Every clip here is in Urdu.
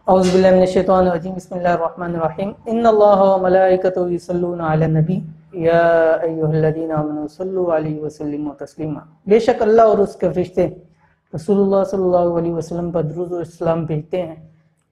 اعوذ باللہ من الشیطان الرجیم بسم اللہ الرحمن الرحیم ان اللہ و ملائکتہ یصلون علی النبی یا ایھا الذین آمنوا صلوا علیہ وسلم تسلیما۔ بے شک اللہ اور اس کے فرشتے رسول اللہ صلی اللہ علیہ وسلم پر درود و سلام بھیجتے ہیں،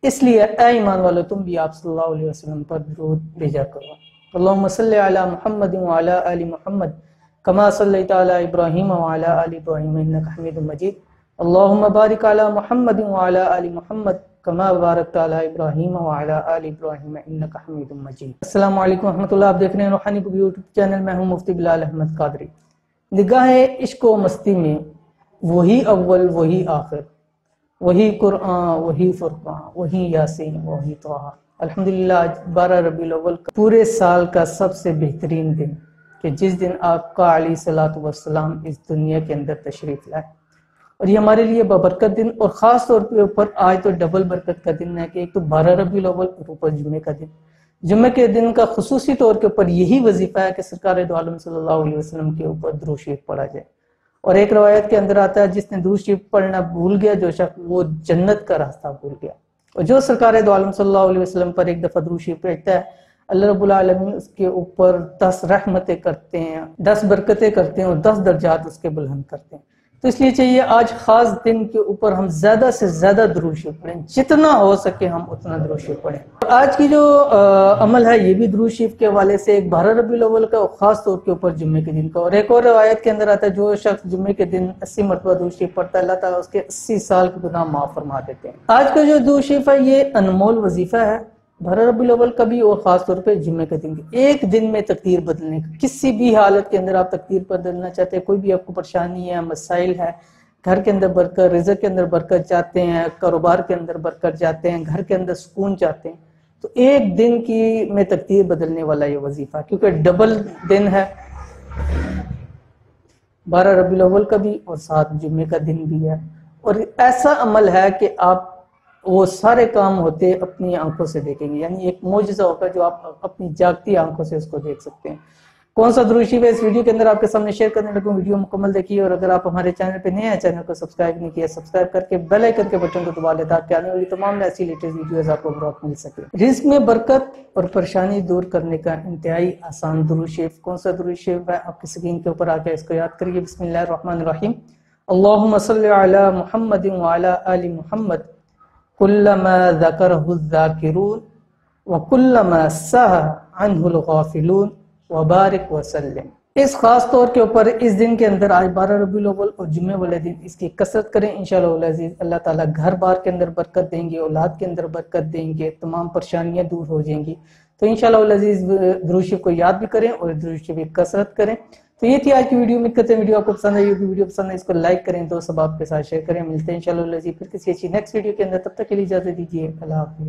اس لیے اے ایمان والو تم بھی آپ صلی اللہ علیہ وسلم پر درود بھیجا کرو۔ اللہم صلی علی محمد وعلی آل محمد کما صلیت علی ابراہیم وعلی آل ابراہیم انک حمید مجید۔ اللہم بارک علی محمد وعلی آل محمد کما بارکت علی ابراہیم وعلی آل ابراہیم انک حمید مجید۔ السلام علیکم ورحمۃ اللہ، آپ دیکھ رہے ہیں روحانی بک یوٹیوب چینل، میں ہوں مفتی بلال احمد قادری۔ نگاہ عشق و مستی میں وہی اول وہی آخر، وہی قرآن وہی فرقان وہی یاسین وہی طہ۔ الحمدللہ آج 12 ربیع الاول کا پورے سال کا سب سے بہترین دن کہ جس دن آپ کا علیہ الصلوۃ والسلام اس دنیا کے اندر تشریف لائے، اور یہ ہمارے لیے بابرکت دن، اور خاص طور کے اوپر آج تو ڈبل برکت کا دن ہے کہ ایک تو 12 ربیع الاول اور اوپر جمعے کا دن۔ جمعے کے دن کا خصوصی طور کے اوپر یہی وظیفہ ہے کہ سرکار دو عالم صلی اللہ علیہ وسلم کے اوپر درود شریف پڑھا جائے، اور ایک روایت کے اندر آتا ہے جس نے درود شریف پڑھنا بھول گیا جو شخص، وہ جنت کا راستہ بھول گیا۔ اور جو سرکار دو عالم صلی اللہ علیہ وسلم پر ایک دفعہ درود شریف پڑھتا ہے، اللہ رب العالمین اس کے اوپر 10 رحمتیں کرتے ہیں، 10 برکتیں کرتے ہیں، اور 10 درجات اس کے بلند کرتے ہیں۔ تو اس لیے چاہیے آج خاص دن کے اوپر ہم زیادہ سے زیادہ درود شریف پڑھیں، جتنا ہو سکے ہم اتنا درود شریف پڑھیں۔ آج کی جو عمل ہے یہ بھی درود شریف کے حوالے سے، ایک 12 ربیع الاول کا اور خاص طور کے اوپر جمعے کے دن کا، اور ایک اور روایت کے اندر آتا ہے جو شخص جمعے کے دن 80 مرتبہ درود شریف پڑھتا ہے اللہ تعالیٰ اس کے 80 سال کے گناہ معاف فرما دیتے ہیں۔ آج کا جو درود شریف ہے یہ انمول وظیفہ ہے 12 ربیع الاول کا بھی، اور خاص طور پہ جمعے کے دن کی، ایک دن میں تقدیر بدلنے کا۔ کسی بھی حالت کے اندر آپ تقدیر بدلنا چاہتے ہیں، کوئی بھی آپ کو پریشانی ہے، مسائل ہے، گھر کے اندر برکت، رزق کے اندر برکت چاہتے ہیں، کاروبار کے اندر برکت چاہتے ہیں، گھر کے اندر سکون چاہتے ہیں، تو ایک دن کی میں تقدیر بدلنے والا یہ وظیفہ، کیونکہ ڈبل دن ہے، 12 ربیع الاول کا بھی اور ساتھ جمعے کا دن بھی ہے، اور ایسا عمل ہے کہ آپ وہ سارے کام ہوتے اپنی آنکھوں سے دیکھیں گے، یعنی ایک معجزہ ہوگا جو آپ اپنی جاگتی آنکھوں سے اس کو دیکھ سکتے ہیں۔ کون سا درود شریف ہے اس ویڈیو کے اندر آپ کے سامنے شیئر کرنے لگوں، ویڈیو مکمل دیکھیے، اور اگر آپ ہمارے چینل پہ نئے ہیں، چینل کو سبسکرائب نہیں کیا سبسکرائب کر کے بیل آئیکن کے بٹن کو دبا لیں تاکہ آنے والی تمام ایسی لیٹسٹ ویڈیوز آپ کو بروقت مل سکے۔ رزق میں برکت اور پریشانی دور کرنے کا انتہائی آسان درود شریف کون سا درود شریف ہے آپ کی اسکرین کے اوپر آ کے اس کو یاد کریے۔ بسم اللہ الرحمن الرحیم، اللہم صلی علی محمد وعلی آل محمد کلما ذکرہ الذاکرون وکلما سہا عنہ الغافلون وبارک وسلم۔ اس خاص طور کے اوپر اس دن کے اندر آج 12 ربیع الاول اور جمعے والے دن اس کی کثرت کریں، انشاءاللہ العزیز اللہ تعالیٰ گھر بار کے اندر برکت دیں گے، اولاد کے اندر برکت دیں گے، تمام پریشانیاں دور ہو جائیں گی۔ تو انشاءاللہ العزیز درود شریف کو یاد بھی کریں اور درود شریف کی کثرت کریں۔ تو یہ تھی آج کی ویڈیو، امید کرتے ہیں ویڈیو آپ کو پسند آئی ہوگی، ویڈیو پسند ہے اس کو لائک کریں، دوست احباب کے ساتھ شیئر کریں۔ ملتے ہیں انشاءاللہ العزیز پھر کسی اچھی نیکسٹ ویڈیو کے اندر، تب تک کے لیے اجازت دیجیے، اللہ حافظ۔